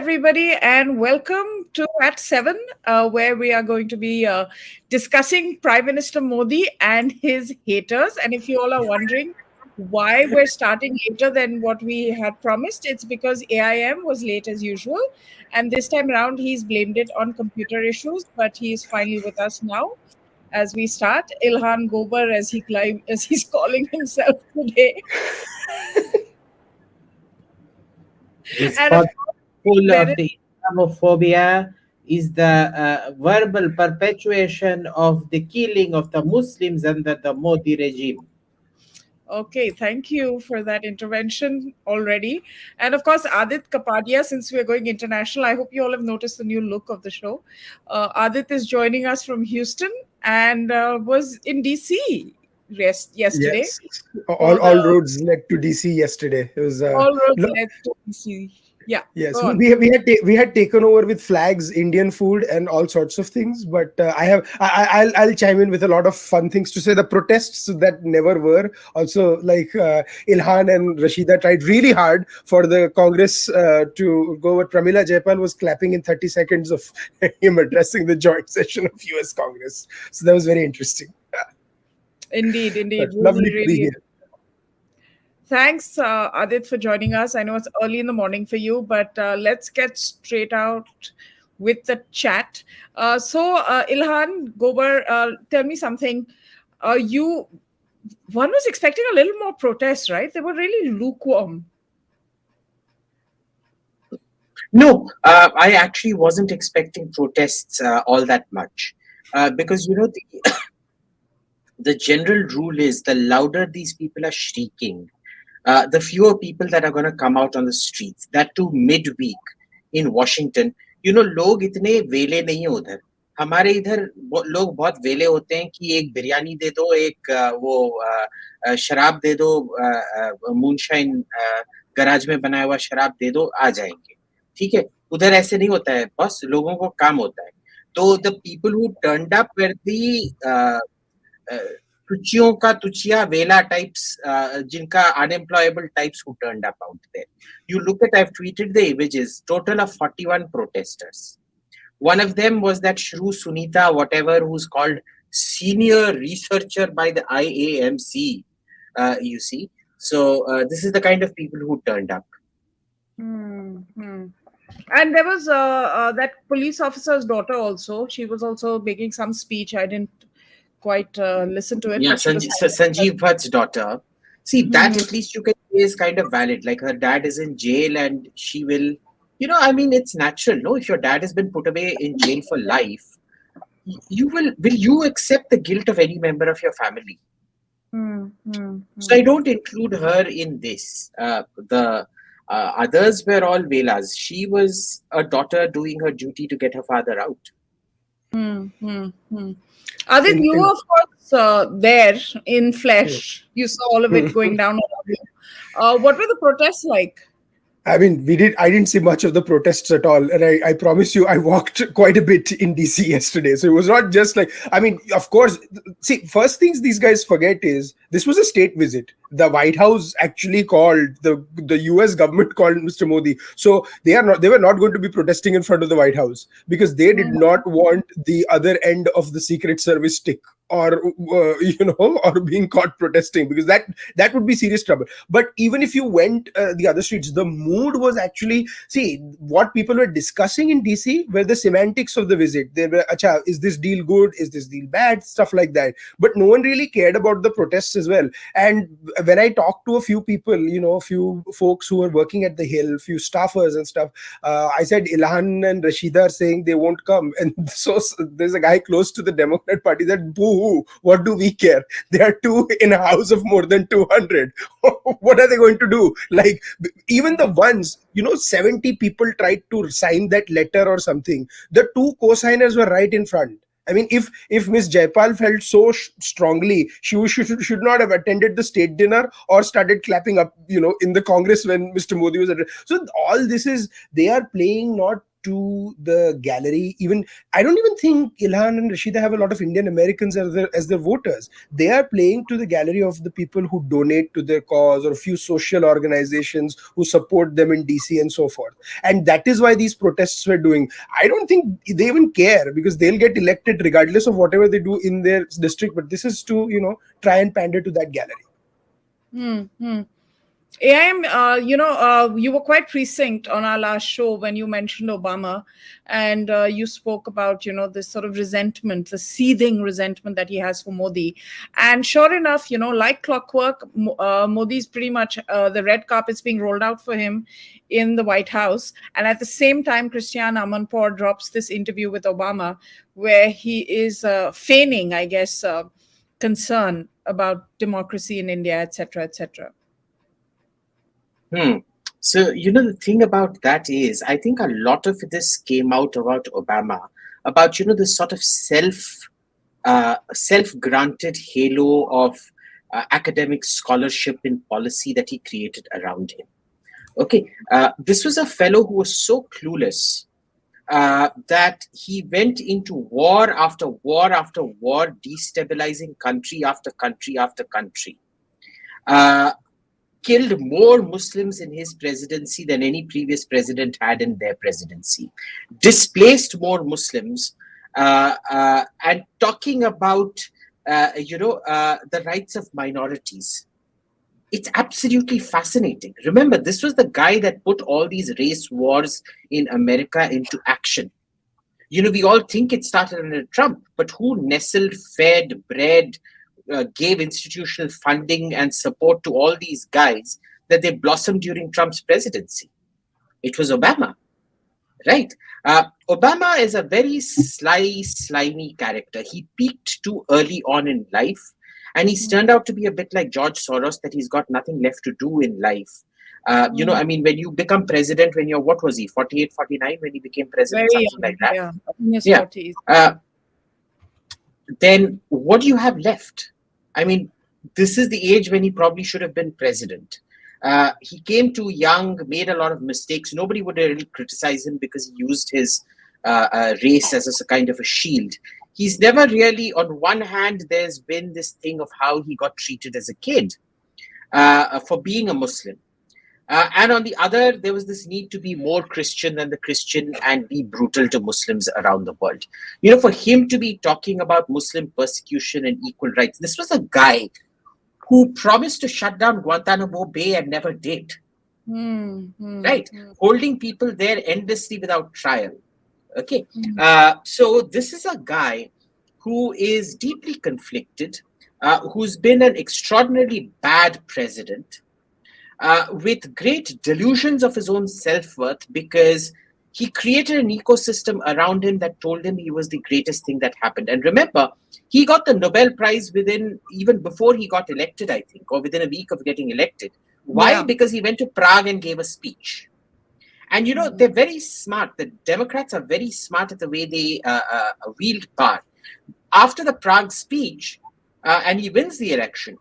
everybody, and welcome to At 7, where we are going to be discussing Prime Minister Modi and his haters. And if you all are wondering why we're starting later than what we had promised, it's because AIM was late as usual. And this time around, he's blamed it on computer issues, but he is finally with us now. As we start, Ilhan Gobar, as he's calling himself today, This and of pod course, full there is of the Islamophobia is the verbal perpetuation of the killing of the Muslims under the Modi regime. Okay, thank you for that intervention already. And of course, Adit Kapadia, since we're going international, I hope you all have noticed the new look of the show. Adit is joining us from Houston and was in DC yesterday Yes, for all the roads led to DC yesterday. It was All Roads Led to DC. Yeah, yes, go on. we had taken over with flags, Indian food, and all sorts of things. But I'll chime in with a lot of fun things to say. The protests that never were also like Ilhan and Rashida tried really hard for the Congress to go. But Pramila Jayapal was clapping in 30 seconds of him addressing the joint session of US Congress. So that was very interesting. Indeed, But indeed. lovely Really, to be really. here. Thanks, Adit, for joining us. I know it's early in the morning for you, but let's get straight out with the chat. Ilhan Gobar, tell me something. You One was expecting a little more protests, right? They were really lukewarm. No, I actually wasn't expecting protests all that much because the general rule is the louder these people are shrieking, the fewer people that are going to come out on the streets. That too midweek in Washington. लोग इतने वेले नहीं हैं उधर. हमारे इधर लोग बहुत वेले होते हैं कि एक बिरयानी दे दो, एक शराब दे दो, मूनशाइन गराज में बनाया हुआ शराब दे दो, आ जाएंगे. ठीक है, उधर ऐसे नहीं होता है बस, लोगों को काम होता है. तो the people who turned up were the तुचियों का तुचिया वेला types, जिनका unemployable types who turned up out there. You look at, I've tweeted the images, total of 41 protesters. One of them was that Shru Sunita, whatever, who's called senior researcher by the IAMC, you see. So this is the kind of people who turned up. Hmm. And there was that police officer's daughter also. She was also making some speech. I didn't quite listen to it, Yeah, but she was Sanjeev Bhatt's daughter. See, that at least you can say is kind of valid. Like her dad is in jail and she will, I mean, it's natural, no? If your dad has been put away in jail for life, will you accept the guilt of any member of your family? So I don't include her in this. The others were all Velas. She was a daughter doing her duty to get her father out. Adit, you were, of course, there in flesh. You saw all of it going down around you. What were the protests like? I mean, I didn't see much of the protests at all. And I promise you, I walked quite a bit in DC yesterday. So it was not just like, I mean, of course, see, first things these guys forget is this was a state visit. The White House actually called, the US government called Mr. Modi. So they were not going to be protesting in front of the White House because they did not want the other end of the Secret Service stick or or being caught protesting, because that would be serious trouble. But even if you went the other streets, the mood was actually, see, what people were discussing in DC were the semantics of the visit. They were, acha, is this deal good, is this deal bad, stuff like that. But no one really cared about the protests as well. And when I talked to a few people, a few folks who were working at the Hill, few staffers and stuff, I said Ilhan and Rashida are saying they won't come, and so there's a guy close to the Democrat Party that, boo, what do we care? There are two in a house of more than 200. What are they going to do? Like, even the ones, 70 people tried to sign that letter or something. The two co-signers were right in front. I mean, if Miss Jaipal felt so strongly, she should not have attended the state dinner or started clapping up, in the Congress when Mr. Modi was addressed. So all this is, they are playing not to the gallery. Even I don't even think Ilhan and Rashida have a lot of Indian Americans as their voters. They are playing to the gallery of the people who donate to their cause, or a few social organizations who support them in DC and so forth. And that is why these protests were doing. I don't think they even care, because they'll get elected regardless of whatever they do in their district. But this is to, try and pander to that gallery. AIM, you were quite precinct on our last show when you mentioned Obama, and you spoke about, this sort of resentment, the seething resentment that he has for Modi. And sure enough, like clockwork, Modi's pretty much, the red carpet's being rolled out for him in the White House. And at the same time, Christiane Amanpour drops this interview with Obama where he is feigning, I guess, concern about democracy in India, etc., etc. So, the thing about that is, I think a lot of this came out about Obama, about, this sort of self-granted halo of academic scholarship and policy that he created around him. Okay, this was a fellow who was so clueless that he went into war after war after war, destabilizing country after country after country. Killed more Muslims in his presidency than any previous president had in their presidency, displaced more Muslims, and talking about, the rights of minorities. It's absolutely fascinating. Remember, this was the guy that put all these race wars in America into action. We all think it started under Trump, but who nestled, fed, bred, gave institutional funding and support to all these guys that they blossomed during Trump's presidency? It was Obama, right? Obama is a very slimy character. He peaked too early on in life, and he's turned out to be a bit like George Soros, that he's got nothing left to do in life. When you become president, when you're, what was he, 48, 49 when he became president, Very something like that. Yeah, in his 40s. Then what do you have left? This is the age when he probably should have been president. He came too young, made a lot of mistakes. Nobody would really criticize him because he used his race as a kind of a shield. He's never really, on one hand, there's been this thing of how he got treated as a kid for being a Muslim. And on the other, there was this need to be more Christian than the Christian and be brutal to Muslims around the world. For him to be talking about Muslim persecution and equal rights, this was a guy who promised to shut down Guantanamo Bay and never did. Right? Holding people there endlessly without trial. Okay. So this is a guy who is deeply conflicted, who's been an extraordinarily bad president, with great delusions of his own self-worth, because he created an ecosystem around him that told him he was the greatest thing that happened. And remember, he got the Nobel Prize even before he got elected, I think, or within a week of getting elected. Why? Yeah. Because he went to Prague and gave a speech. And, they're very smart. The Democrats are very smart at the way they wield power. After the Prague speech, and he wins the election,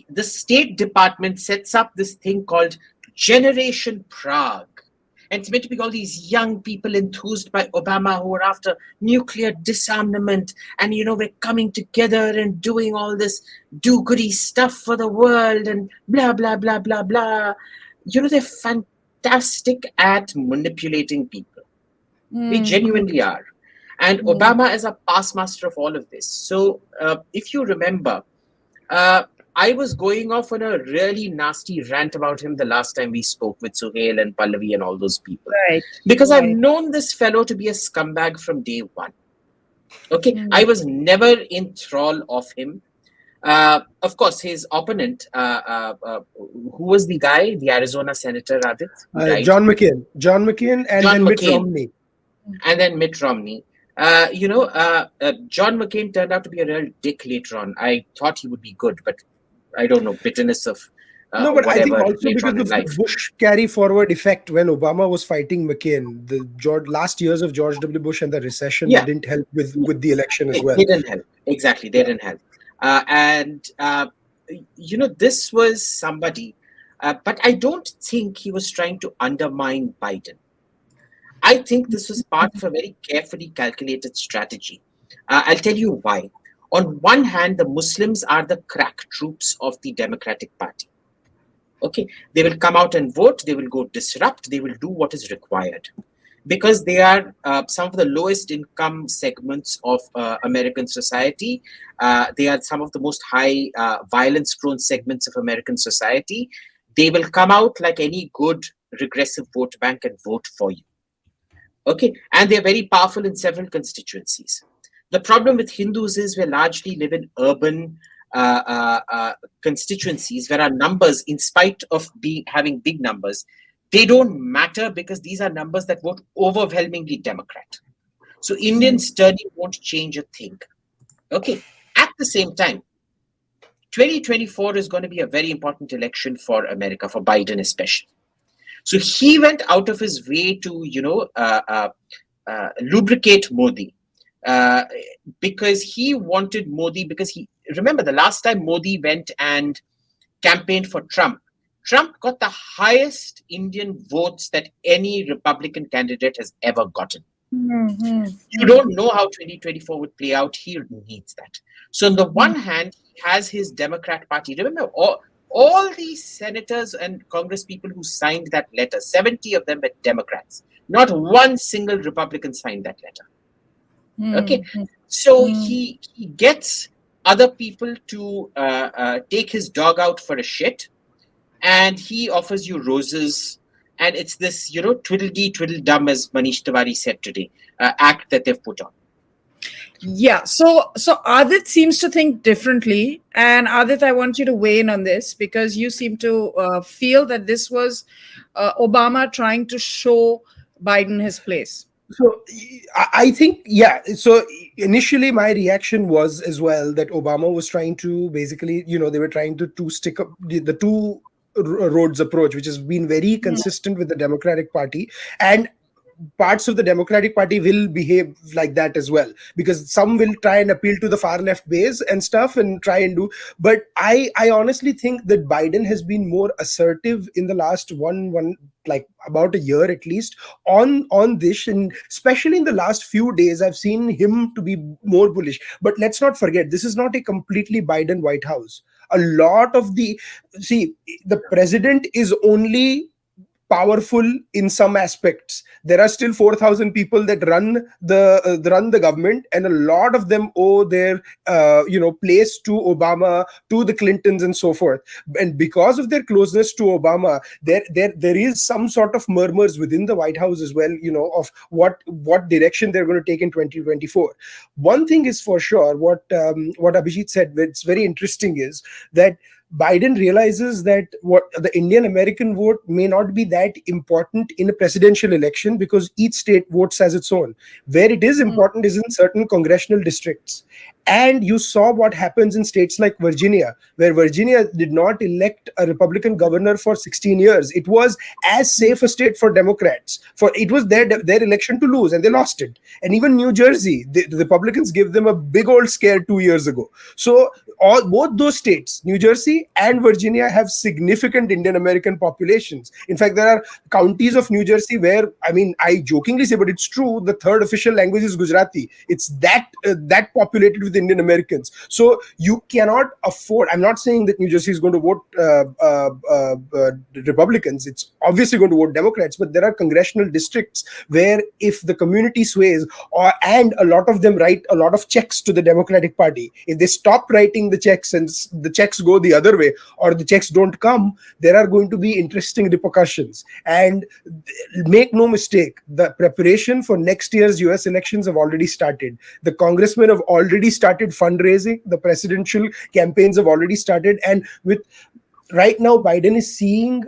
the State Department sets up this thing called Generation Prague. And it's meant to be all these young people enthused by Obama who are after nuclear disarmament. And, we're coming together and doing all this do-goody stuff for the world and blah, blah, blah, blah, blah. They're fantastic at manipulating people. They genuinely are. And Obama is a past master of all of this. So if you remember, I was going off on a really nasty rant about him the last time we spoke with Suhail and Pallavi and all those people. Right. Because I've known this fellow to be a scumbag from day one. Okay. I was never in thrall of him. Of course, his opponent, who was the guy, the Arizona Senator, Adit? John McCain and Mitt Romney. And then Mitt Romney. John McCain turned out to be a real dick later on. I thought he would be good, but I don't know, bitterness of no, but I think also because of the Bush carry forward effect when Obama was fighting McCain, the last years of George W. Bush and the recession didn't help with the election as well. They didn't help. Exactly, they didn't help. This was somebody, but I don't think he was trying to undermine Biden. I think this was part of a very carefully calculated strategy. I'll tell you why. On one hand, the Muslims are the crack troops of the Democratic Party. Okay, they will come out and vote, they will go disrupt, they will do what is required. Because they are some of the lowest income segments of American society. They are some of the most high violence prone segments of American society. They will come out like any good regressive vote bank and vote for you. Okay, and they're very powerful in several constituencies. The problem with Hindus is we largely live in urban constituencies where our numbers, in spite of having big numbers, they don't matter because these are numbers that vote overwhelmingly Democrat. So Indians turning won't change a thing. Okay. At the same time, 2024 is going to be a very important election for America, for Biden especially. So he went out of his way to, lubricate Modi because he wanted Modi, because remember the last time Modi went and campaigned for Trump got the highest Indian votes that any Republican candidate has ever gotten. You don't know how 2024 would play out. He needs that. So on the one hand, he has his Democrat Party. Remember, all these senators and Congress people who signed that letter, 70 of them were Democrats. Not one single Republican signed that letter. Okay, so he gets other people to take his dog out for a shit, and he offers you roses, and it's this, twiddledee twiddledum, as Manish Tiwari said today, act that they've put on. Yeah, so Adit seems to think differently, and Adit, I want you to weigh in on this because you seem to feel that this was Obama trying to show Biden his place. So I think, yeah. So initially my reaction was as well that Obama was trying to basically, they were trying to stick up the two roads approach, which has been very consistent with the Democratic Party, and parts of the Democratic Party will behave like that as well, because some will try and appeal to the far left base and stuff and try and do. But I honestly think that Biden has been more assertive in the last like about a year at least on this, and especially in the last few days I've seen him to be more bullish. But let's not forget, this is not a completely Biden White House. A lot of the president is only powerful in some aspects. There are still 4,000 people that run the government, and a lot of them owe their place to Obama, to the Clintons, and so forth. And because of their closeness to Obama, there is some sort of murmurs within the White House as well, of what direction they're going to take in 2024. One thing is for sure, what Abhijit said, it's very interesting, is that Biden realizes that what the Indian American vote may not be that important in a presidential election, because each state votes as its own. Where it is important is in certain congressional districts. And you saw what happens in states like Virginia, where Virginia did not elect a Republican governor for 16 years. It was as safe a state for Democrats. For it was their election to lose, and they lost it. And even New Jersey, the Republicans gave them a big old scare 2 years ago. So both those states, New Jersey and Virginia, have significant Indian American populations. In fact, there are counties of New Jersey where, I jokingly say, but it's true, the third official language is Gujarati. It's that populated with Indian Americans. So you cannot afford, I'm not saying that New Jersey is going to vote Republicans. It's obviously going to vote Democrats, but there are congressional districts where if the community sways, and a lot of them write a lot of checks to the Democratic Party, if they stop writing the checks and the checks go the other way, or the checks don't come, there are going to be interesting repercussions. And make no mistake, the preparation for next year's US elections have already started. The congressmen have already started fundraising. The presidential campaigns have already started. And right now, Biden is seeing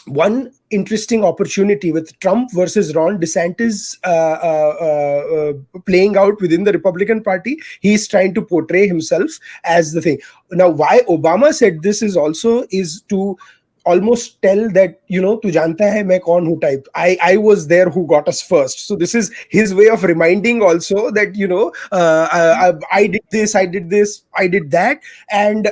one interesting opportunity with Trump versus Ron DeSantis playing out within the Republican Party. He's trying to portray himself as the thing. Now, why Obama said this is to almost tell that, tu janta hai main kaun hu type. I was there who got us first. So this is his way of reminding also that, I did this, I did this, I did that. And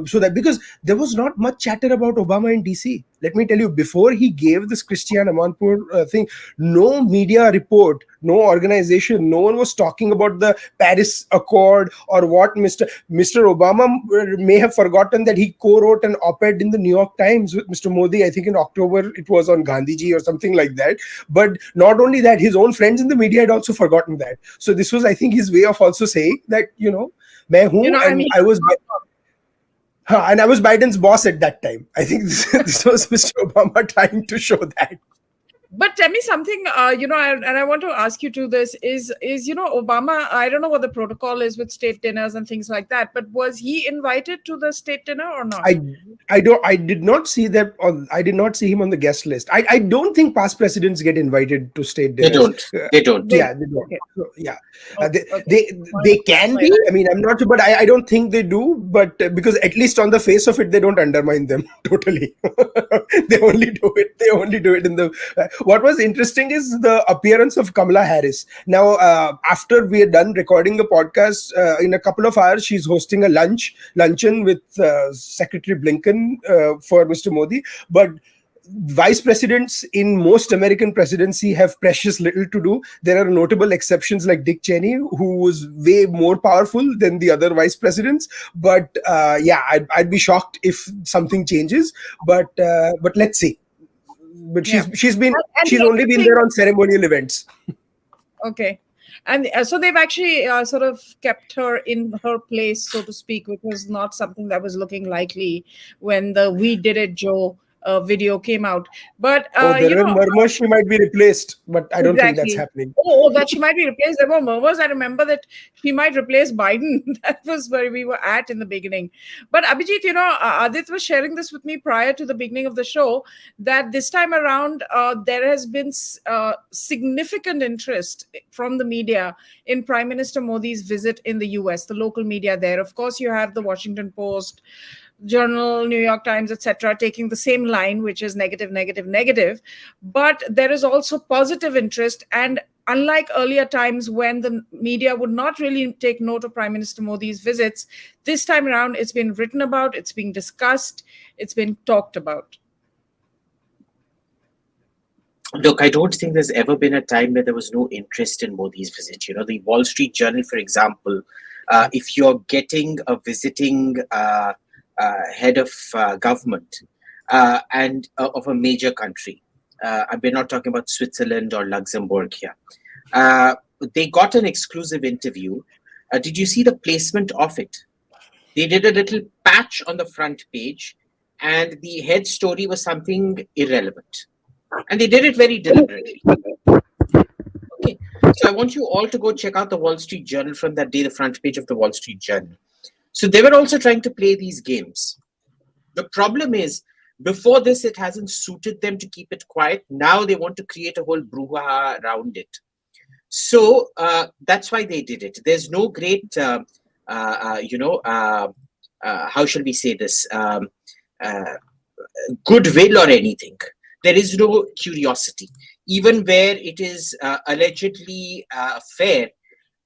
so that, because there was not much chatter about Obama in DC. let me tell you, before he gave this Christiane Amanpour thing, no media report, no organization, no one was talking about the Paris Accord or what. Mr. Obama may have forgotten that he co-wrote an op-ed in the New York Times with Mr. Modi, I think in October, it was on Gandhiji or something like that. But not only that, his own friends in the media had also forgotten that. So this was, I think, his way of also saying that, main hoon, I and mean, I was Biden's boss at that time. I think this was Mr. Obama trying to show that. but tell me something, and I want to ask you to this is Obama. I don't know what the protocol is with state dinners and things like that, but was he invited to the state dinner or not? I did not see that, or I did not see him on the guest list. I don't think past presidents get invited to state They dinners. don't. They don't. Yeah, they don't. Okay. So, yeah, Okay. they can be. I mean, I'm not sure, but I don't think they do. But because at least on the face of it, they don't undermine them totally. They only do it. They only do it in the. What was interesting is the appearance of Kamala Harris. Now, after we are done recording the podcast, in a couple of hours, she's hosting a luncheon with Secretary Blinken for Mr. Modi. But vice presidents in most American presidency have precious little to do. There are notable exceptions like Dick Cheney, who was way more powerful than the other vice presidents. But I'd be shocked if something changes. But let's see. But she's only been there on ceremonial events. Okay. And so they've actually sort of kept her in her place, so to speak, which was not something that was looking likely when the "We Did It, Joe" video came out. But there are murmurs she might be replaced, but I don't think that's happening. That she might be replaced. There were murmurs. I remember that she might replace Biden. That was where we were at in the beginning. But Abhijit, Adit was sharing this with me prior to the beginning of the show, that this time around there has been significant interest from the media in Prime Minister Modi's visit in the US, the local media there. Of course, you have the Washington Post, Journal, New York Times, etc., taking the same line, which is negative, negative, negative. But there is also positive interest. And unlike earlier times when the media would not really take note of Prime Minister Modi's visits, this time around it's been written about, it's being discussed, it's been talked about. Look, I don't think there's ever been a time where there was no interest in Modi's visit. The Wall Street Journal, for example, if you're getting a visiting head of government and of a major country, we're not talking about Switzerland or Luxembourg here, they got an exclusive interview. Did you see the placement of it? They did a little patch on the front page, and the head story was something irrelevant. And they did it very deliberately. Okay, so I want you all to go check out the Wall Street Journal from that day, the front page of the Wall Street Journal. So they were also trying to play these games. The problem is, before this, it hasn't suited them to keep it quiet. Now they want to create a whole brouhaha around it. So that's why they did it. There's no great, how shall we say this, goodwill or anything. There is no curiosity. Even where it is allegedly fair,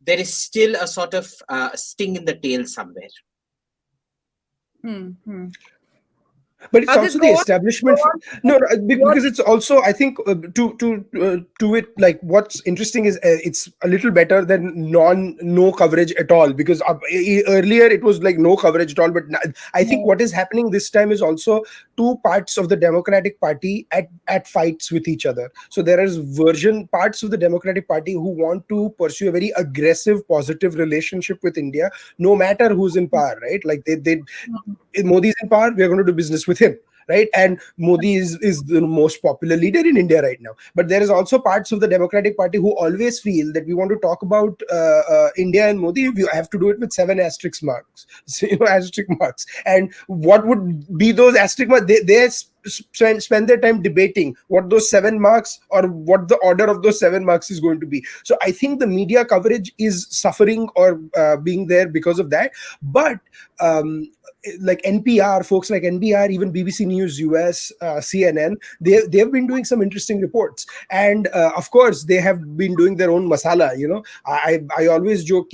there is still a sort of sting in the tail somewhere. Mm-hmm. But it's also the establishment. No, because it's also, I think, to it, like, what's interesting is it's a little better than no coverage at all, because earlier it was like no coverage at all. But I think what is happening this time is also two parts of the Democratic Party at fights with each other. So there is parts of the Democratic Party who want to pursue a very aggressive, positive relationship with India, no matter who's in power, right? Like Modi's in power, we're going to do business with him, right? And Modi is the most popular leader in India right now. But there is also parts of the Democratic Party who always feel that we want to talk about India and Modi, we have to do it with 7 asterisk marks. So, asterisk marks. And what would be those asterisk marks? They spend their time debating what those 7 marks or what the order of those 7 marks is going to be. So I think the media coverage is suffering or being there because of that. But like NPR, folks like NPR, even BBC News US, CNN, they've been doing some interesting reports. And of course, they have been doing their own masala. I always joke,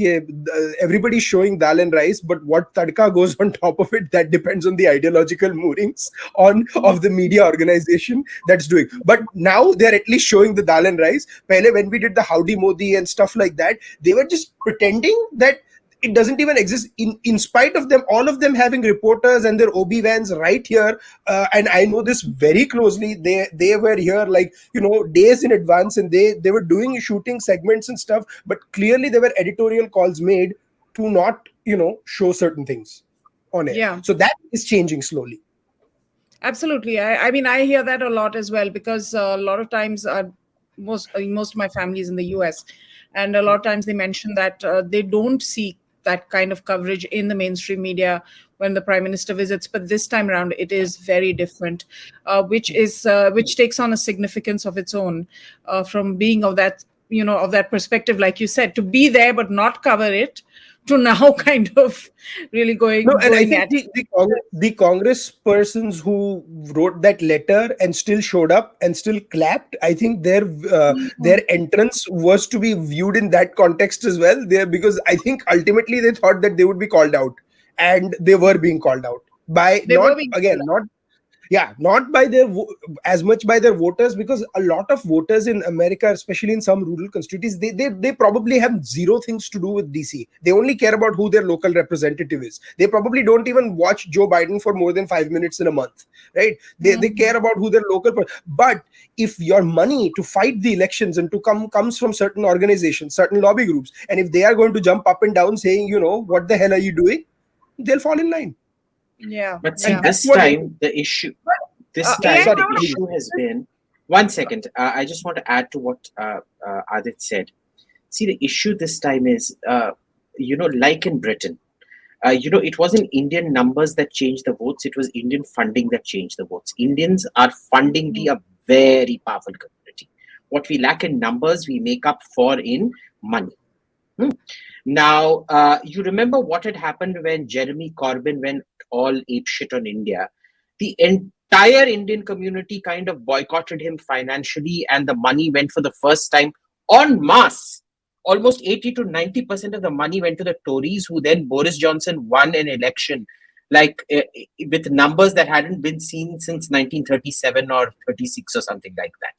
everybody's showing dal and rice, but what tadka goes on top of it, that depends on the ideological moorings of of the media organization that's doing. But now they're at least showing the dal and rice. Pehle, when we did the Howdy Modi and stuff like that, they were just pretending that it doesn't even exist, in spite of them, all of them having reporters and their OB vans right here. And I know this very closely. They were here, like, days in advance, and they were doing shooting segments and stuff, but clearly there were editorial calls made to not show certain things on air. Yeah. So that is changing slowly. Absolutely. I mean, I hear that a lot as well, because a lot of times most of my family is in the US, and a lot of times they mention that they don't see that kind of coverage in the mainstream media when the prime minister visits. But this time around, it is very different, which takes on a significance of its own, from being of that of that perspective, like you said, to be there but not cover it, to now kind of really going No, and I going think at the Congress persons who wrote that letter and still showed up and still clapped, I think their entrance was to be viewed in that context as well. There, because I think ultimately they thought that they would be called out, and they were being called out by, they not were being again, not not by as much by their voters, because a lot of voters in America, especially in some rural constituencies, they probably have zero things to do with DC. They only care about who their local representative is. They probably don't even watch Joe Biden for more than 5 minutes in a month, right? They care about who their but if your money to fight the elections and to comes from certain organizations, certain lobby groups, and if they are going to jump up and down saying, what the hell are you doing, they'll fall in line. Yeah. But see, Yeah. this time the issue AI has been. One second, I just want to add to what Adit said. See, the issue this time is, like in Britain, it wasn't Indian numbers that changed the votes; it was Indian funding that changed the votes. Indians are funding a very powerful community. What we lack in numbers, we make up for in money. Now, you remember what had happened when Jeremy Corbyn went all apeshit on India? The entire Indian community kind of boycotted him financially, and the money went for the first time en masse. Almost 80 to 90% of the money went to the Tories, who then Boris Johnson won an election with numbers that hadn't been seen since 1937 or 36 or something like that.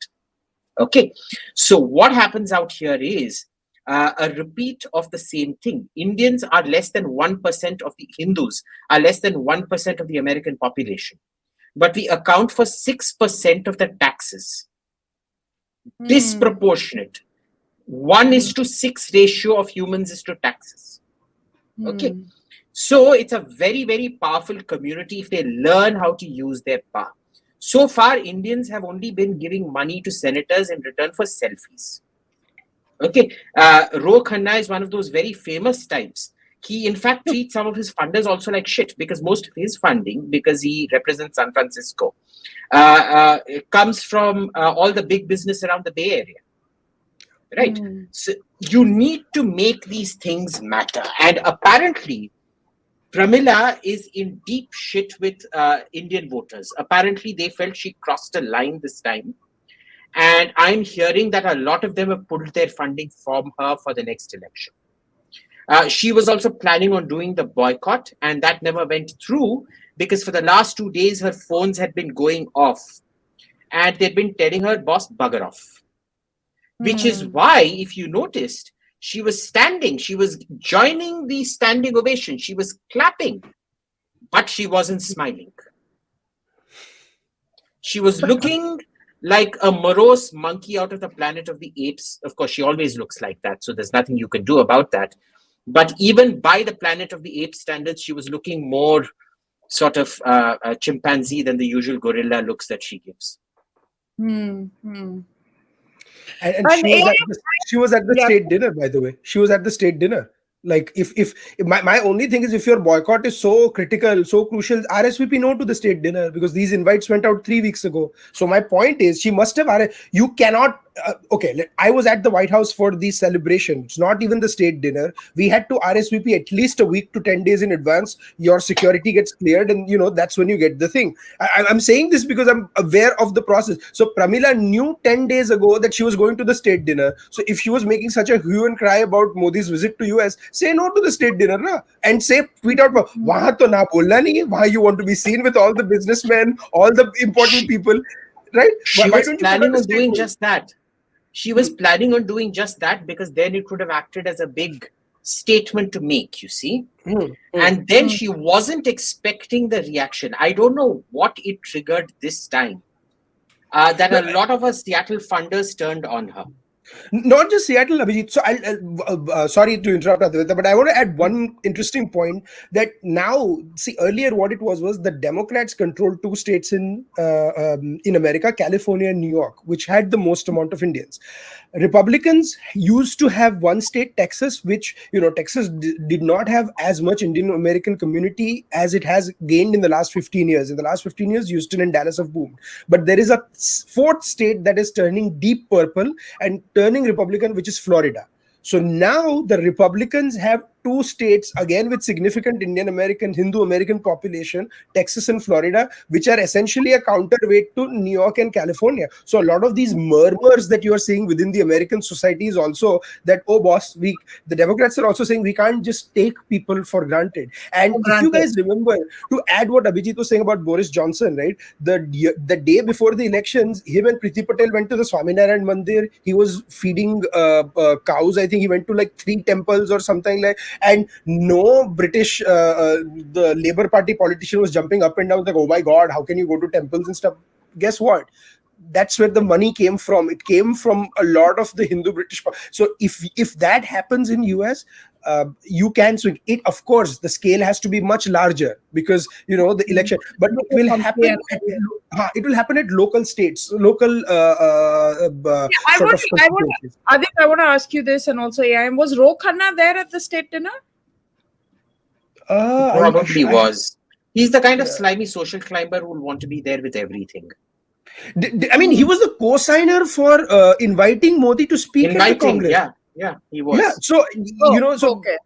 Okay, so what happens out here is a repeat of the same thing. Indians are less than 1% of the Hindus, are less than 1% of the American population. But we account for 6% of the taxes. Disproportionate. 1:6 ratio of humans is to taxes. Okay. So it's a very, very powerful community if they learn how to use their power. So far, Indians have only been giving money to senators in return for selfies. Okay. Ro Khanna is one of those very famous types. He, in fact, treats some of his funders also like shit, because most of his funding, because he represents San Francisco, comes from all the big business around the Bay Area. Right? So you need to make these things matter. And apparently, Pramila is in deep shit with Indian voters. Apparently, they felt she crossed a line this time. And I'm hearing that a lot of them have pulled their funding from her for the next election. She was also planning on doing the boycott, and that never went through, because for the last 2 days, her phones had been going off. And they'd been telling her, boss, bugger off. Which is why, if you noticed, she was standing. She was joining the standing ovation. She was clapping, but she wasn't smiling. She was looking like a morose monkey out of the Planet of the Apes. Of course, she always looks like that, so there's nothing you can do about that. But even by the Planet of the Apes standards, she was looking more sort of a chimpanzee than the usual gorilla looks that she gives. And she was at the state dinner, by the way. She was at the state dinner. Like, if my only thing is, if your boycott is so critical, so crucial, RSVP no to the state dinner, because these invites went out 3 weeks ago. So my point is, she must have. You cannot okay, I was at the White House for the celebrations, not even the state dinner. We had to RSVP at least a week to 10 days in advance. Your security gets cleared, and that's when you get the thing. I'm saying this because I'm aware of the process. So Pramila knew 10 days ago that she was going to the state dinner. So if she was making such a hue and cry about Modi's visit to US, say no to the state dinner, na? And say, tweet out, "Wahan to na bolna nahi, wahan you want to be seen with all the businessmen, all the important She, people." Right? she Why was don't you put out planning a on doing statement? just that. She was planning on doing just that because then it could have acted as a big statement to make, you see. And then she wasn't expecting the reaction. I don't know what it triggered this time. That No, a lot of us Seattle funders turned on her. not just Seattle, Abhijit. So sorry to interrupt, Advaita, but I want to add one interesting point that now, see, earlier what it was the Democrats controlled two states in America, California and New York, which had the most amount of Indians. Republicans used to have one state, Texas, which Texas did not have as much Indian American community as it has gained in the last 15 years. In the last 15 years, Houston and Dallas have boomed. But there is a fourth state that is turning deep purple and turning Republican, which is Florida. So now the Republicans have two states again with significant Indian American, Hindu American population, Texas and Florida, which are essentially a counterweight to New York and California. So a lot of these murmurs that you are seeing within the American society is also that, oh boss, the Democrats are also saying we can't just take people for granted. And if you guys remember, to add what Abhijit was saying about Boris Johnson, right? The day before the elections, him and Priti Patel went to the Swaminarayan Mandir. He was feeding cows. I think he went to like 3 temples or something like. And no British, the Labour Party politician was jumping up and down like, oh my God, how can you go to temples and stuff? Guess what? That's where the money came from. It came from a lot of the Hindu British. So if that happens in US, you can swing it. Of course, the scale has to be much larger because the election, but it will happen. It will happen at local states, local sort of. I think I want to ask you this, and also AIM, was Ro Khanna there at the state dinner? Probably was. He's the kind of slimy social climber who will want to be there with everything. I mean, he was the co-signer for inviting Modi to speak at the Congress. Yeah, he was. Yeah, so okay.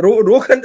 Rohan,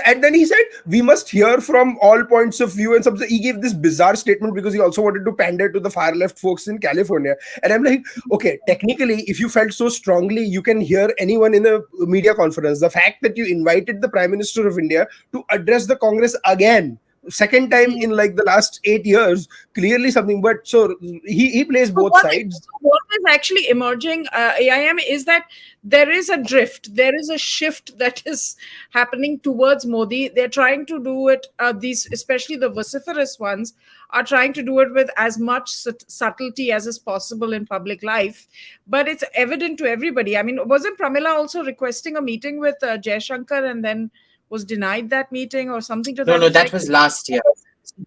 and then he said we must hear from all points of view, and something. He gave this bizarre statement because he also wanted to pander to the far left folks in California. And I'm like, okay, technically, if you felt so strongly, you can hear anyone in a media conference. The fact that you invited the Prime Minister of India to address the Congress again, second time in like the last 8 years, clearly something. But so he plays both sides. What is actually emerging, AIM, is that there is a drift, there is a shift that is happening towards Modi. They're trying to do it, these, especially the vociferous ones, are trying to do it with as much subtlety as is possible in public life. But it's evident to everybody. I mean, wasn't Pramila also requesting a meeting with Jaishankar and then was denied that meeting or something to that effect? No, that was last year.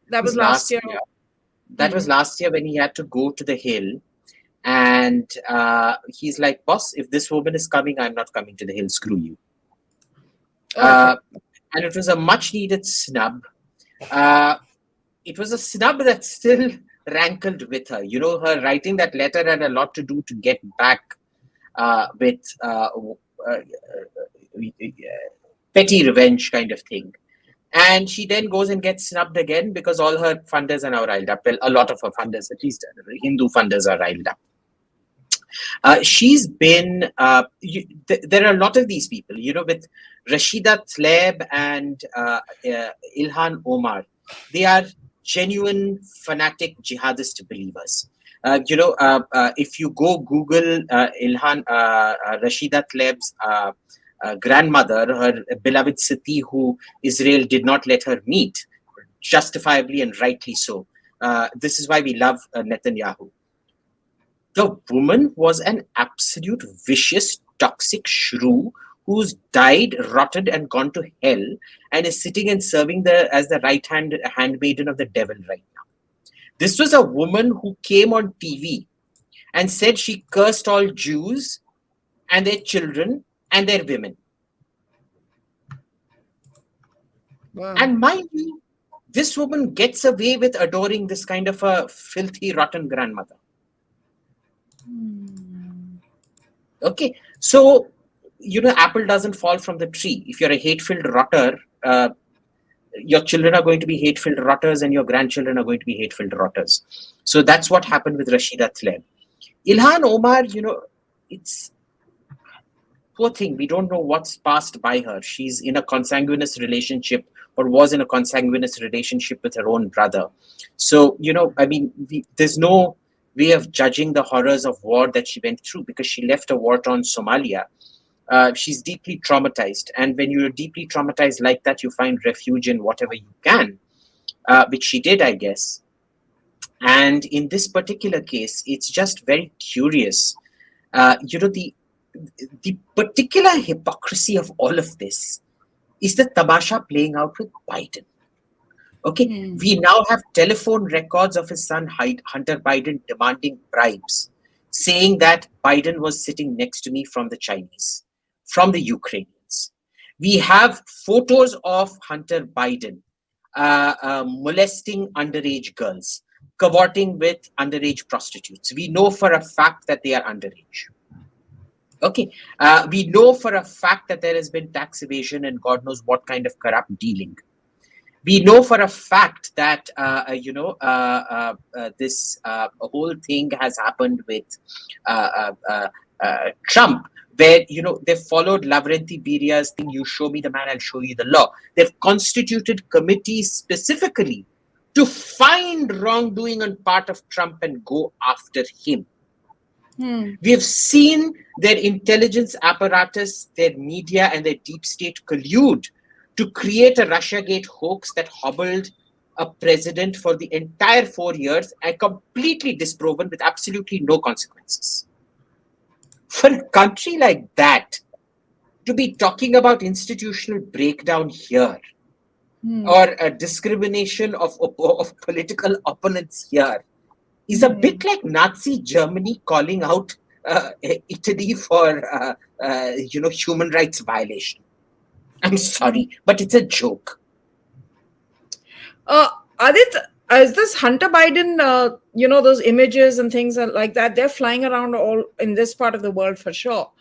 That was last year. That was last year when he had to go to the Hill. And he's like, boss, if this woman is coming, I'm not coming to the Hill. Screw you. And it was a much needed snub. It was a snub that still rankled with her. Her writing that letter had a lot to do to get back with petty revenge kind of thing. And she then goes and gets snubbed again because all her funders are now riled up. Well, a lot of her funders, at least Hindu funders, are riled up. She's been, there are a lot of these people, with Rashida Tlaib and Ilhan Omar. They are genuine fanatic jihadist believers. If you go Google Rashida Tlaib's grandmother, her beloved Siti, who Israel did not let her meet, justifiably and rightly so. This is why we love Netanyahu. The woman was an absolute vicious, toxic shrew who's died, rotted, and gone to hell, and is sitting and serving as the right-hand handmaiden of the devil right now. This was a woman who came on TV and said she cursed all Jews and their children and their women. Wow. And mind you, this woman gets away with adoring this kind of a filthy, rotten grandmother. Okay, so apple doesn't fall from the tree. If you're a hate-filled rotter, your children are going to be hate-filled rotters, and your grandchildren are going to be hate-filled rotters. So that's what happened with Rashida Tlaib. Ilhan Omar, it's poor thing. We don't know what's passed by her. She's in a consanguineous relationship, or was in a consanguineous relationship with her own brother. So, I mean, there's no way of judging the horrors of war that she went through, because she left a war-torn Somalia. She's deeply traumatized. And when you're deeply traumatized like that, you find refuge in whatever you can, which she did, I guess. And in this particular case, it's just very curious. The particular hypocrisy of all of this is the tamasha playing out with Biden. Okay, we now have telephone records of his son Hunter Biden demanding bribes, saying that Biden was sitting next to me from the Chinese, from the Ukrainians. We have photos of Hunter Biden molesting underage girls, cavorting with underage prostitutes. We know for a fact that they are underage. Okay, we know for a fact that there has been tax evasion and God knows what kind of corrupt dealing. We know for a fact that this whole thing has happened with Trump, where they followed Lavrenti Beria's thing: "You show me the man, I'll show you the law." They've constituted committees specifically to find wrongdoing on part of Trump and go after him. We have seen their intelligence apparatus, their media, and their deep state collude to create a Russiagate hoax that hobbled a president for the entire 4 years and completely disproven with absolutely no consequences. For a country like that to be talking about institutional breakdown here, or a discrimination of political opponents here, is a bit like Nazi Germany calling out Italy for human rights violation. I'm sorry, but it's a joke. Adit, is this Hunter Biden, those images and things like that, they're flying around all in this part of the world for sure.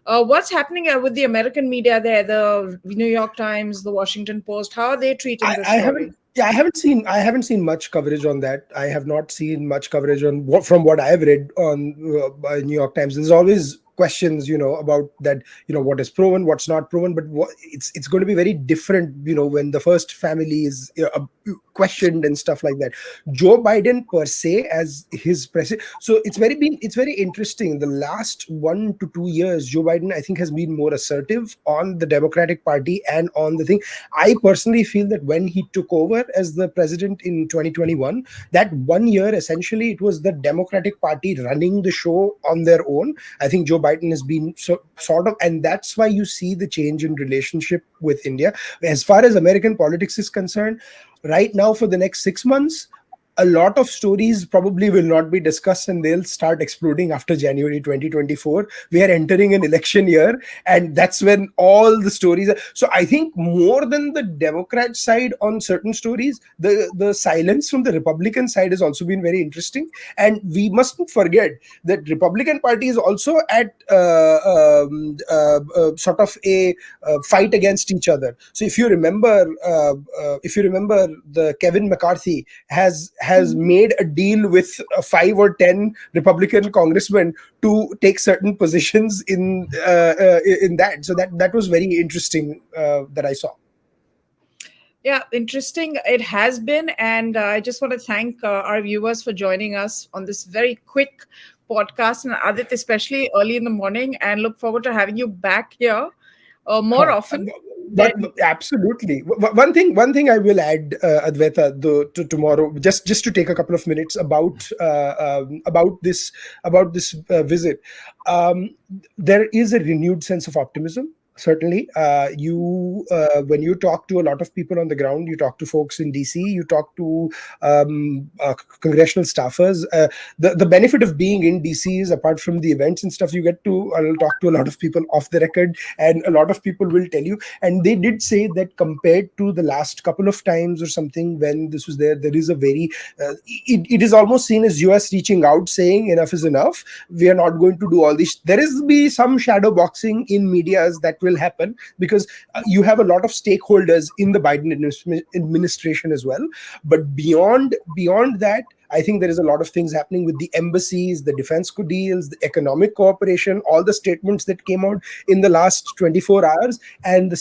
What's happening with the American media there, the New York Times, the Washington Post? How are they treating this story? I haven't seen much coverage on that. I have not seen much coverage on from what I've read on by New York Times. There's always questions, about that, what is proven, what's not proven, but it's going to be very different, when the first family is questioned and stuff like that. Joe Biden per se as his president. So it's very interesting. The last 1 to 2 years, Joe Biden, I think, has been more assertive on the Democratic Party and on the thing. I personally feel that when he took over as the president in 2021, that 1 year, essentially, it was the Democratic Party running the show on their own. I think Joe Biden has been sort of, and that's why you see the change in relationship with India. As far as American politics is concerned, right now for the next 6 months, a lot of stories probably will not be discussed, and they'll start exploding after January 2024. We are entering an election year, and that's when all the stories are. So I think more than the Democrat side on certain stories, the silence from the Republican side has also been very interesting. And we mustn't forget that Republican Party is also at sort of a fight against each other. So if you remember, the Kevin McCarthy has made a deal with 5 or 10 Republican congressmen to take certain positions in that. So that was very interesting that I saw. Yeah, interesting. It has been. And I just want to thank our viewers for joining us on this very quick podcast, and Adit, especially early in the morning, and look forward to having you back here more often. But absolutely, one thing I will add, Advaita, to tomorrow, just to take a couple of minutes about this visit. There is a renewed sense of optimism Certainly. When you talk to a lot of people on the ground, you talk to folks in DC, you talk to congressional staffers. The benefit of being in DC is, apart from the events and stuff, you get to talk to a lot of people off the record, and a lot of people will tell you. And they did say that compared to the last couple of times or something when this was there, there is a very it is almost seen as US reaching out, saying enough is enough. We are not going to do all this. There is be some shadow boxing in medias that will happen, because you have a lot of stakeholders in the Biden administration as well. But beyond that, I think there is a lot of things happening with the embassies, the defense deals, the economic cooperation, all the statements that came out in the last 24 hours, and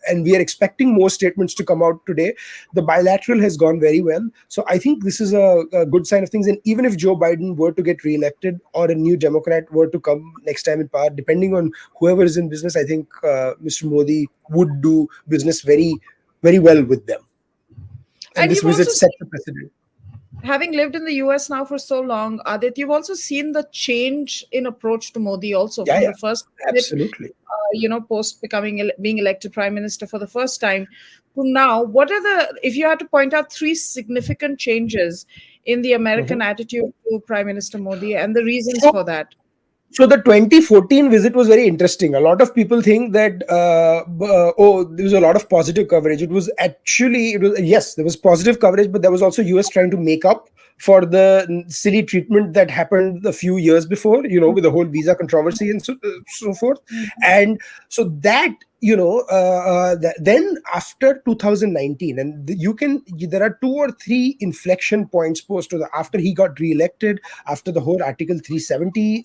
and we are expecting more statements to come out today. The bilateral has gone very well, so I think this is a good sign of things. And even if Joe Biden were to get reelected, or a new Democrat were to come next time in power, depending on whoever is in business, I think Mr. Modi would do business very, very well with them. And And this you've also visit set seen, the precedent. having lived in the US now for so long, Adit, you've also seen the change in approach to Modi also Yeah, from yeah, the first visit, absolutely. post being elected prime minister for the first time to now. What are if you had to point out three significant changes in the American Mhm. attitude to Prime Minister Modi and the reasons So, for that? so the 2014 visit was very interesting. A lot of people think that oh, there was a lot of positive coverage. It was, yes, there was positive coverage, but there was also US trying to make up for the silly treatment that happened a few years before, with the whole visa controversy and so forth. And so that, then after 2019, and there are two or three inflection points post to the after he got re-elected, after the whole Article 370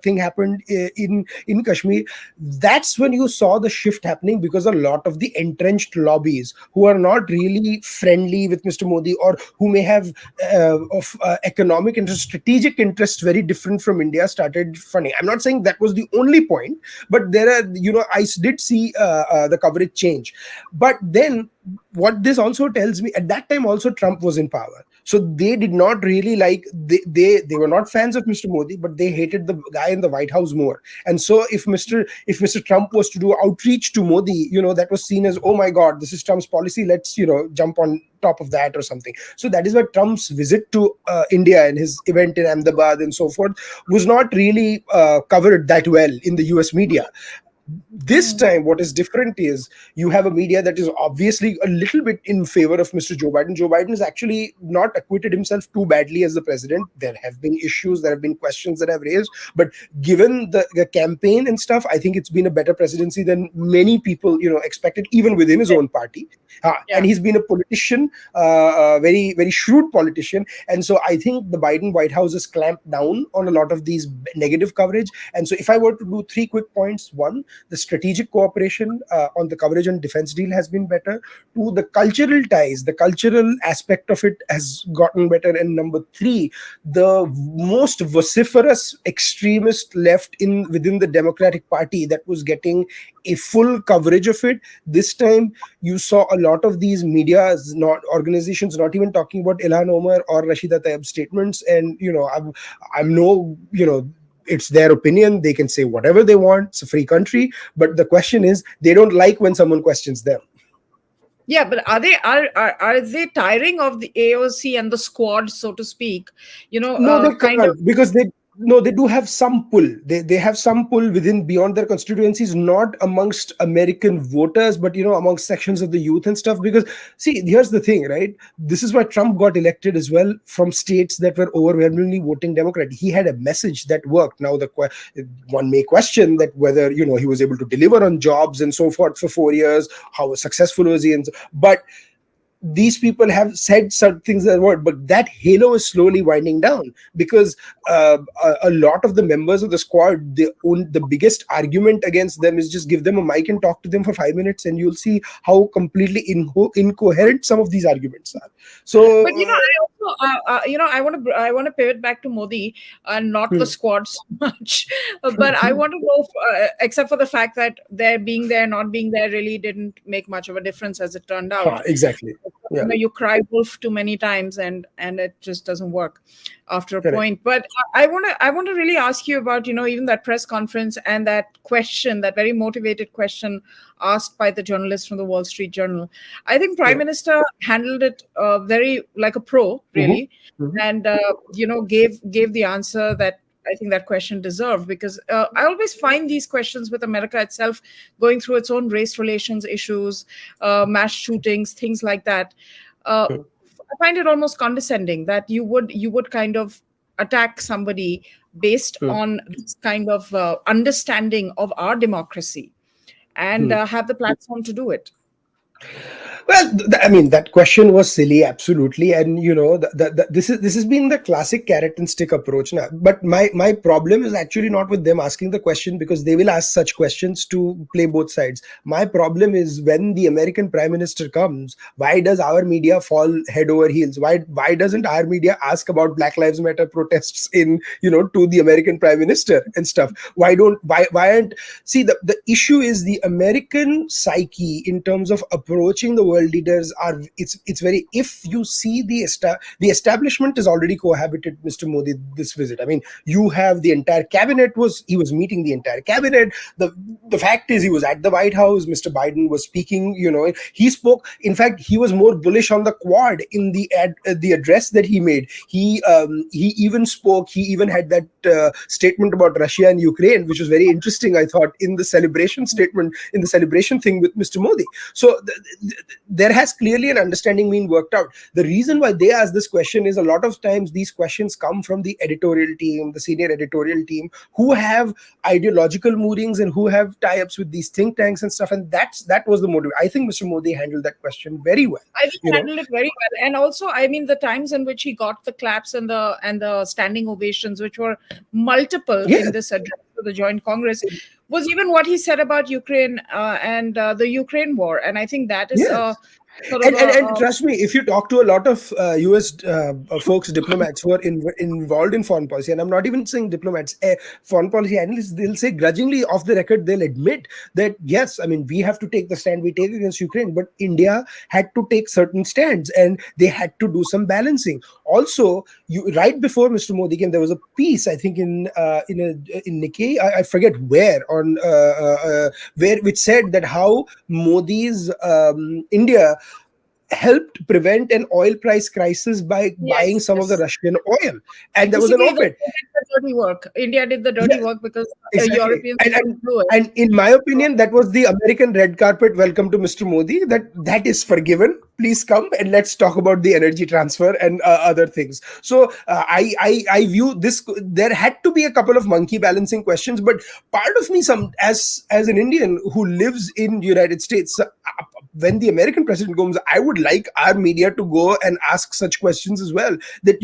thing happened in Kashmir. That's when you saw the shift happening, because a lot of the entrenched lobbies who are not really friendly with Mr. Modi, or who may have of economic interest, strategic interests very different from India, started funding. I'm not saying that was the only point, but there are, I did see the coverage change. But then what this also tells me, at that time also Trump was in power, so they did not really like, they were not fans of Mr. Modi, but they hated the guy in the White House more. And so if Mr. Trump was to do outreach to Modi, that was seen as, oh my god, this is Trump's policy, let's jump on top of that or something. So that is why Trump's visit to India and his event in Ahmedabad and so forth was not really covered that well in the US media. This time, what is different is you have a media that is obviously a little bit in favor of Mr. Joe Biden. Joe Biden has actually not acquitted himself too badly as the president. There have been issues, there have been questions that I've raised, but given the campaign and stuff, I think it's been a better presidency than many people expected, even within his own party. And Yeah. he's been a politician, a very, very shrewd politician. And so I think the Biden White House has clamped down on a lot of these negative coverage. And so if I were to do three quick points: one, the strategic cooperation on the coverage on defense deal has been better. Two, the cultural ties, the cultural aspect of it has gotten better. And number three, the most vociferous extremist left within the Democratic Party that was getting a full coverage of it. This time, you saw a lot of these medias, not organizations, not even talking about Ilhan Omar or Rashida Tlaib's statements. And I'm no, it's their opinion. They can say whatever they want. It's a free country. But the question is, they don't like when someone questions them. Yeah, but are they tiring of the AOC and the squad, so to speak? No, they Kind of. can't, because they do have some pull. They have some pull within, beyond their constituencies, not amongst American voters, but amongst sections of the youth and stuff. Because see, here's the thing, right? This is why Trump got elected as well, from states that were overwhelmingly voting Democrat. He had a message that worked. Now one may question that whether he was able to deliver on jobs and so forth for 4 years. How successful was he? But these people have said certain things that word, but that halo is slowly winding down, because a lot of the members of the squad, the biggest argument against them is just give them a mic and talk to them for 5 minutes, and you'll see how completely incoherent some of these arguments are. So But I I want to pivot back to Modi and not the Hmm. squad so much, but I want to know, except for the fact that their being there, not being there, really didn't make much of a difference as it turned out. Exactly. Yeah. You cry wolf too many times, and it just doesn't work after a Correct. point. But I want to really ask you about, even that press conference and that question, that very motivated question asked by the journalist from the Wall Street Journal. I think Prime Yeah. Minister handled it very like a pro, Hmm. really, and gave the answer that I think that question deserved, because I always find these questions with America itself going through its own race relations issues, mass shootings, things like that. Uh, I find it almost condescending that you would kind of attack somebody based on this kind of understanding of our democracy, and have the platform to do it. Well, I mean, that question was silly, absolutely, and this has been the classic carrot and stick approach now. But my problem is actually not with them asking the question, because they will ask such questions to play both sides. My problem is when the American Prime Minister comes, why does our media fall head over heels? Why doesn't our media ask about Black Lives Matter protests in to the American Prime Minister and stuff? Why aren't See, the issue is the American psyche in terms of approaching the world leaders are it's very, if you see the establishment has already cohabited Mr. Modi this visit. I mean, you have the entire cabinet, he was meeting the entire cabinet. The fact is, he was at the White House. Mr. Biden was speaking. He spoke. In fact, he was more bullish on the Quad in the address that he made. He even spoke. He even had that statement about Russia and Ukraine, which was very interesting, I thought, in the celebration statement, in the celebration thing with Mr. Modi. So there has clearly an understanding being worked out. The reason why they ask this question is a lot of times these questions come from the editorial team, the senior editorial team, who have ideological moorings and who have tie-ups with these think tanks and stuff. And that was the motive. I think Mr. Modi handled that question very well. I think he handled it very well, and also, I mean, the times in which he got the claps and the standing ovations, which were multiple Yeah. in this address to the Joint Congress, was even what he said about Ukraine and the Ukraine war, and I think that is Yes. sort of And trust me, if you talk to a lot of US folks, diplomats who are involved in foreign policy, and I'm not even saying diplomats, foreign policy analysts, they'll say grudgingly off the record, they'll admit that, yes, I mean, we have to take the stand we take against Ukraine, but India had to take certain stands and they had to do some balancing. Also, right before Mr. Modi came, there was a piece, I think, in Nikkei, I forget where, on where, which said that how Modi's India helped prevent an oil price crisis by buying yes, some of the yes. Russian oil. And there was an Basically, op-ed. they did the dirty work. India did the dirty Yeah, work because exactly. Europeans And, couldn't and do it. and in my opinion, that was the American red carpet welcome to Mr. Modi. That is forgiven. Please come and let's talk about the energy transfer and other things. So I view this. There had to be a couple of monkey balancing questions, but part of me, as an Indian who lives in United States, when the American president comes, I would like our media to go and ask such questions as well. That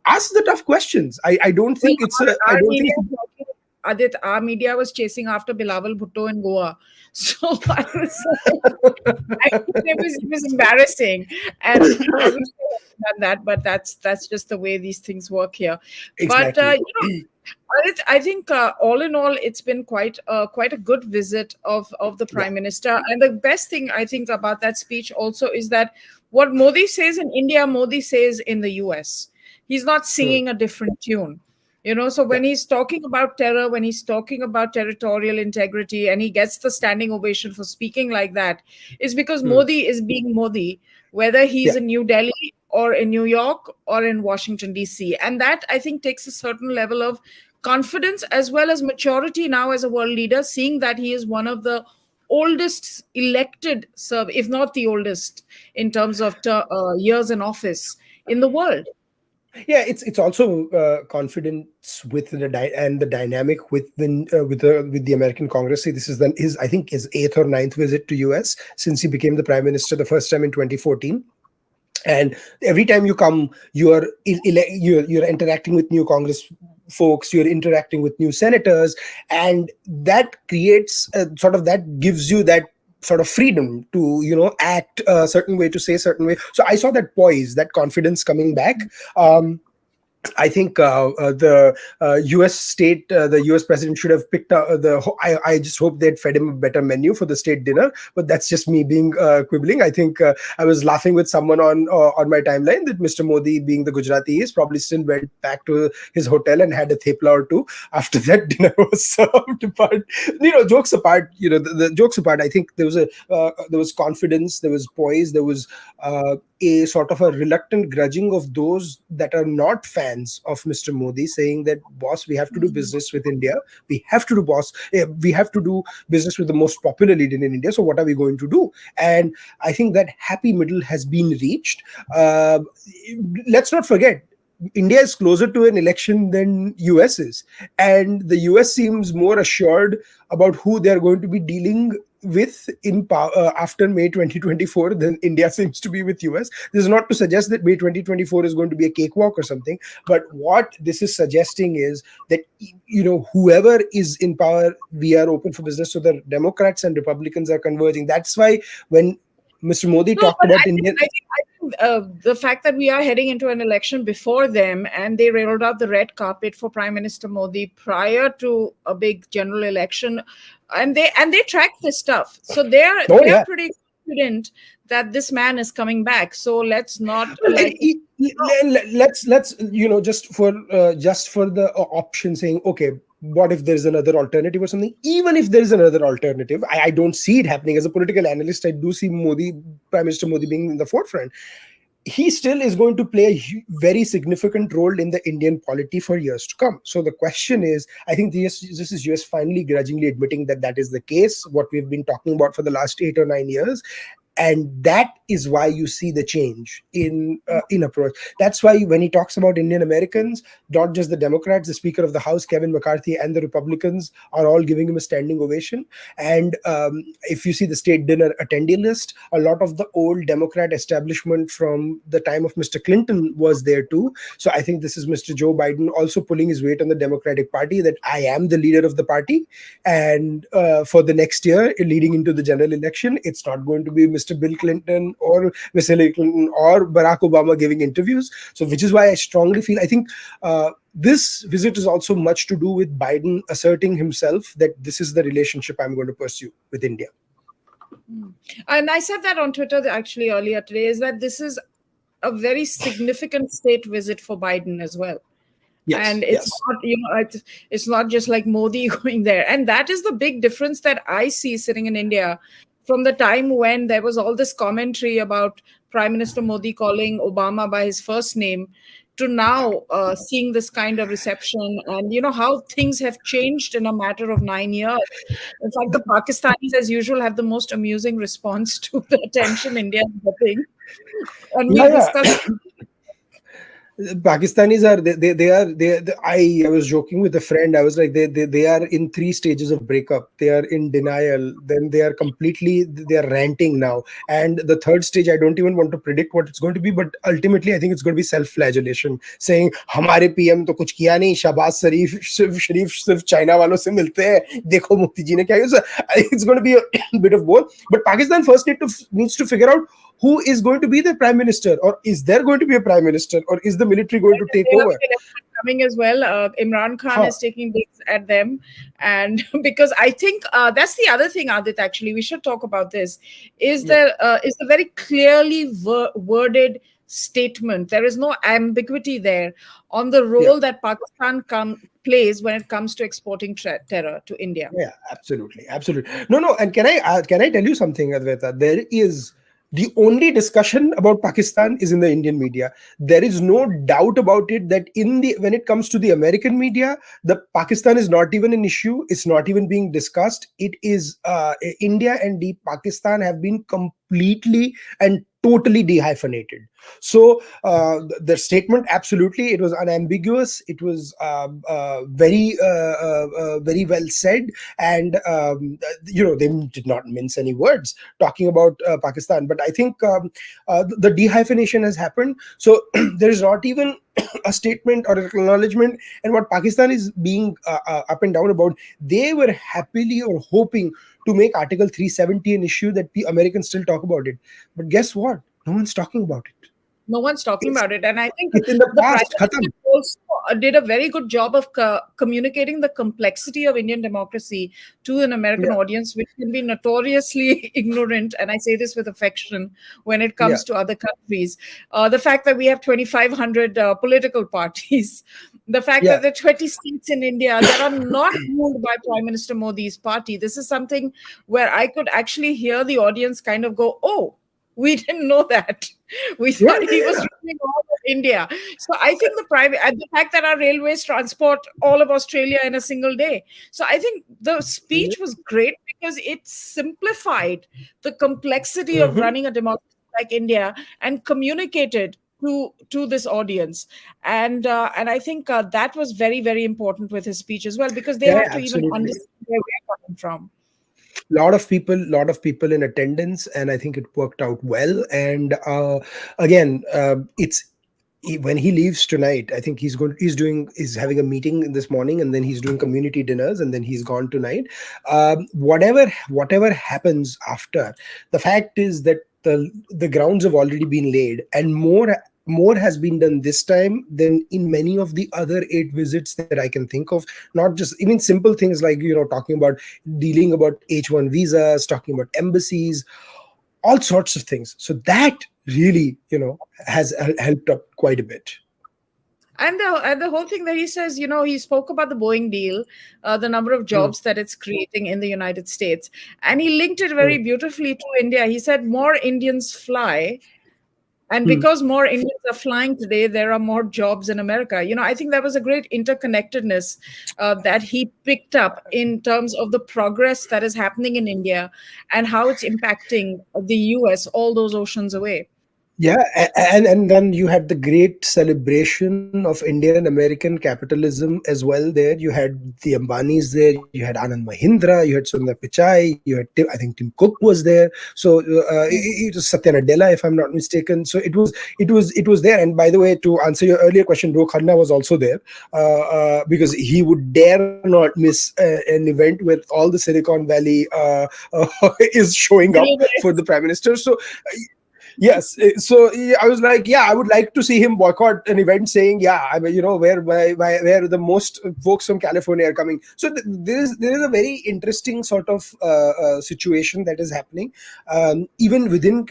ask the tough questions. I don't Well, think it's a. I our don't media, think. Adit, our media was chasing after Bilawal Bhutto in Goa. So I was it was embarrassing. And I wish they had done that, but that's just the way these things work here. But Exactly. Adit, I think all in all, it's been quite a good visit of the Yeah. Prime Minister. And the best thing I think about that speech also is that what Modi says in India, Modi says in the US. He's not singing a different tune. So Yeah. when he's talking about terror, when he's talking about territorial integrity, and he gets the standing ovation for speaking like that, is because Modi is being Modi, whether he's Yeah. in New Delhi or in New York or in Washington, D.C. And that, I think, takes a certain level of confidence as well as maturity now as a world leader, seeing that he is one of the oldest elected, if not the oldest, in terms of years in office in the world. Yeah, it's also confidence with and the dynamic with the American Congress. See, this is then his, I think, his eighth or ninth visit to US since he became the prime minister the first time in 2014. And every time you come, you're interacting with new Congress folks, you're interacting with new senators, and that creates sort of, that gives you that sort of freedom to act a certain way, to say a certain way. So I saw that poise, that confidence coming back. I think the U.S. president should have picked up I just hope they'd fed him a better menu for the state dinner. But that's just me being quibbling. I think I was laughing with someone on my timeline that Mr. Modi, being the Gujarati is, probably still went back to his hotel and had a thepla or two after that dinner was served. But jokes apart, the jokes apart, I think there was confidence, there was poise, there was a sort of a reluctant grudging of those that are not fans of Mr. Modi, saying that, boss, we have to do business with India. We have to do business with the most popular leader in India. So what are we going to do? And I think that happy middle has been reached. Let's not forget, India is closer to an election than US is, and the US seems more assured about who they are going to be dealing with in power after May 2024 than India seems to be with US. This is not to suggest that May 2024 is going to be a cakewalk or something, but what this is suggesting is that whoever is in power, we are open for business. So the Democrats and Republicans are converging. That's why when Mr. Modi No, talked but about I think, India. the fact that we are heading into an election before them, and they rolled out the red carpet for Prime Minister Modi prior to a big general election, and they track this stuff, so Oh, they are yeah. pretty confident that this man is coming back. So let's not Well, like. let's just for the option, saying, okay, what if there's another alternative or something? Even if there is another alternative, I don't see it happening. As a political analyst, I do see Prime Minister Modi being in the forefront. He still is going to play a very significant role in the Indian polity for years to come. So the question is, I think this is US finally grudgingly admitting that that is the case, what we've been talking about for the last 8 or 9 years. And that is why you see the change in approach. That's why when he talks about Indian Americans, not just the Democrats, the Speaker of the House, Kevin McCarthy, and the Republicans are all giving him a standing ovation. And if you see the state dinner attendee list, a lot of the old Democrat establishment from the time of Mr. Clinton was there too. So I think this is Mr. Joe Biden also pulling his weight on the Democratic Party, that I am the leader of the party. And for the next year, leading into the general election, it's not going to be Mr. Bill Clinton or Miss Hillary Clinton or Barack Obama giving interviews. So which is why I strongly feel, I think this visit is also much to do with Biden asserting himself that this is the relationship I'm going to pursue with India. And I said that on Twitter actually earlier today, is that this is a very significant state visit for Biden as well. Yes, and it's not, it's not just like Modi going there. And that is the big difference that I see sitting in India from the time when there was all this commentary about Prime Minister Modi calling Obama by his first name, to now seeing this kind of reception, and how things have changed in a matter of 9 years. In fact, the Pakistanis, as usual, have the most amusing response to the attention India is getting. And we discussed. Pakistanis are I was joking with a friend. I was like, they are in 3 stages of breakup. They are in denial, then they are ranting now, and the third stage, I don't even want to predict what it's going to be, but ultimately I think it's going to be self-flagellation, saying हमारे PM तो कुछ किया नहीं, शहबाज शरीफ सिर्फ China वालों से मिलते हैं, देखो मोदी जी ने क्या किया. It's going to be a bit of both. But Pakistan first needs to figure out who is going to be the prime minister, or is there going to be a prime minister, or is the military going to take over? Coming as well. Imran Khan is taking digs at them, and because I think that's the other thing, Adit. Actually, we should talk about this. Is the very clearly worded statement. There is no ambiguity there on the role that Pakistan plays when it comes to exporting terror to India. Yeah, absolutely. No. And can I tell you something, Advaita? There is. The only discussion about Pakistan is in the Indian media. There is no doubt about it that when it comes to the American media, the Pakistan is not even an issue. It's not even being discussed. It is India and Pakistan have been completely and totally dehyphenated. So the statement, absolutely, it was unambiguous. It was very well said, and they did not mince any words talking about Pakistan. But I think the dehyphenation has happened. So there is not even a statement or an acknowledgement, and what Pakistan is being up and down about, they were happily or hoping to make Article 370 an issue that the Americans still talk about it. But guess what? No one's talking about it. No one's talking It's about it. And I think it's in the the Prime past. Minister Khatam. also did a very good job of communicating the complexity of Indian democracy to an American Yeah, audience, which can be notoriously ignorant. And I say this with affection when it yeah, comes to other countries. The fact that we have 2,500 political parties, the fact yeah. that there are 20 states in India that are not ruled by Prime Minister Modi's party. This is something where I could actually hear the audience kind of go, oh, we didn't know that. We Yeah, thought he was yeah, ruling all of India. So I think the private and the fact that our railways transport all of Australia in a single day. So I think the yeah. speech was great because it simplified the complexity of Mhm. running a democracy like India and communicated to this audience. And I think that was very, very important with his speech as well, because they Yeah, have to even absolutely. understand where we're coming from. Lot of people in attendance, and I think it worked out well. And again, it's when he leaves tonight, I think he's having a meeting this morning, and then he's doing community dinners, and then he's gone tonight. Whatever happens after, the fact is that the grounds have already been laid, and more has been done this time than in many of the other 8 visits that I can think of. Not just even simple things like, talking about dealing about H1 visas, talking about embassies, all sorts of things. So that really, has helped up quite a bit. And the whole thing that he says, he spoke about the Boeing deal, the number of Mm, jobs that it's creating in the United States, and he linked it mm, very beautifully to India. He said more Indians fly, and mm. because more Indians are flying today, there are more jobs in America. I think that was a great interconnectedness that he picked up in terms of the progress that is happening in India and how it's impacting the US all those oceans away. Yeah, and then you had the great celebration of Indian American capitalism as well. There, you had the Ambanis there, you had Anand Mahindra, you had Sundar Pichai, you had I think Tim Cook was there. So it was Satya Nadella, if I'm not mistaken. So it was there. And by the way, to answer your earlier question, Ro Khanna was also there, because he would dare not miss an event with all the Silicon Valley is showing up for the prime minister. So yes, so yeah, I was like, yeah, I would like to see him boycott an event saying, yeah, I mean, where the most folks from California are coming. So there is a very interesting sort of situation that is happening. Even within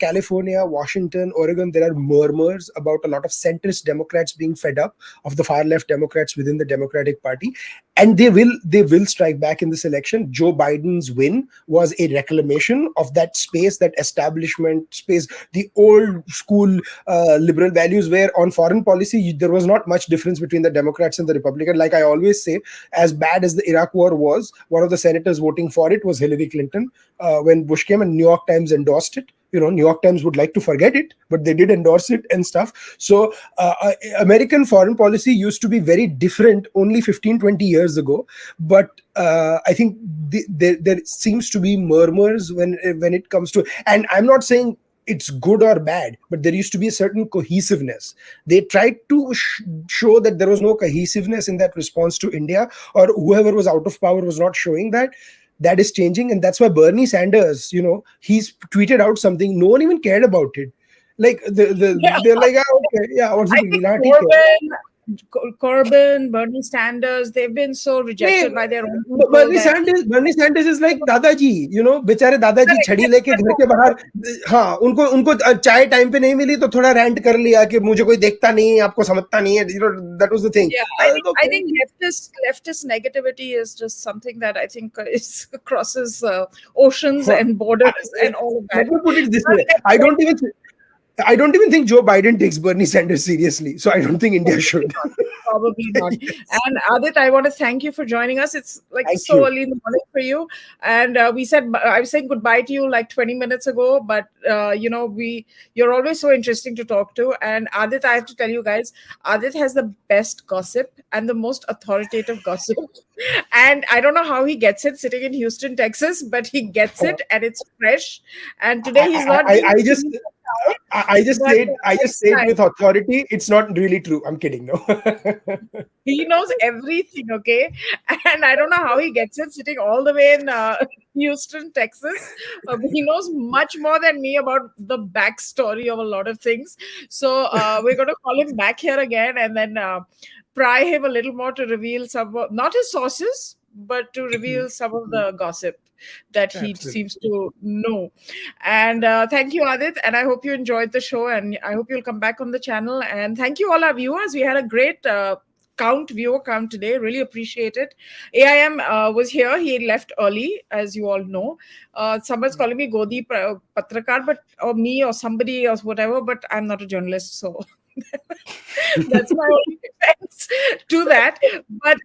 California, Washington, Oregon, there are murmurs about a lot of centrist Democrats being fed up of the far left Democrats within the Democratic Party, and they will strike back in this election. Joe Biden's win was a reclamation of that space, that establishment space, the old school liberal values, where on foreign policy there was not much difference between the Democrats and the Republican. Like I always say, as bad as the Iraq war was, one of the senators voting for it was Hillary Clinton when Bush came, and New York Times endorsed it. New York Times would like to forget it, but they did endorse it and stuff. So American foreign policy used to be very different only 15-20 years ago. But I think there seems to be murmurs when it comes to, and I'm not saying it's good or bad, but there used to be a certain cohesiveness. They tried to show that there was no cohesiveness in that response to India, or whoever was out of power was not showing that. That is changing, and that's why Bernie Sanders, he's tweeted out something. No one even cared about it. Like Yeah, they're like, okay, yeah, what's the I big think deal? Ah, theek hai. Corbyn, Bernie Sanders, they've been so नहीं, rejected by their own people Bernie that Sanders Bernie Sanders is like दादाजी, बेचारे दादाजी correct, छड़ी that's लेके my घर के point. बाहर. हाँ, उनको उनको चाय टाइम पे नहीं मिली तो थोड़ा रेंट कर लिया कि मुझे कोई देखता नहीं है, आपको समझता नहीं है. That was the thing. Yeah, I Okay. think leftist negativity is just something that I think is crosses oceans Huh. and borders and all of Let that. me put it this But way. I don't even think Joe Biden takes Bernie Sanders seriously. So I don't think India probably should. not. Probably not. Yes. And Adit, I want to thank you for joining us. It's like Thank so you. early in the morning for you. And I was saying goodbye to you like 20 minutes ago, but you're always so interesting to talk to. And Adit, I have to tell you guys, Adit has the best gossip and the most authoritative gossip. And I don't know how he gets it sitting in Houston, Texas, but he gets Uh, it and it's fresh. And I, today he's I, not I being I just I just but say it. I just next say it time with authority. It's not really true. I'm kidding. No. he knows everything, okay? And I don't know how he gets it sitting all the way in Houston, Texas. But he knows much more than me about the backstory of a lot of things. So we're going to call him back here again and then pry him a little more to reveal some, not his sources, but to reveal some of the gossip that he seems Absolutely. to know. And thank you, Adit. And I hope you enjoyed the show. And I hope you'll come back on the channel. And thank you, all our viewers. We had a great viewer count today. Really appreciate it. AIM was here. He left early, as you all know. Someone's calling me Godi Patrakar, but or me or somebody or whatever. But I'm not a journalist, so that's my only defense to that. But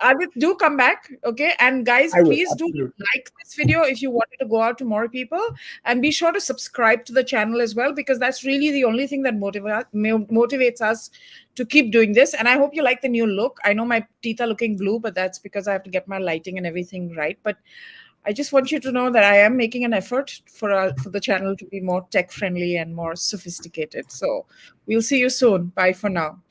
Adit, do come back, okay? And guys, I will please do absolutely. like this video if you want it to go out to more people, and be sure to subscribe to the channel as well, because that's really the only thing that motivates us to keep doing this. And I hope you like the new look. I know my teeth are looking blue, but that's because I have to get my lighting and everything right. But I just want you to know that I am making an effort for the channel to be more tech friendly and more sophisticated. So we'll see you soon. Bye for now.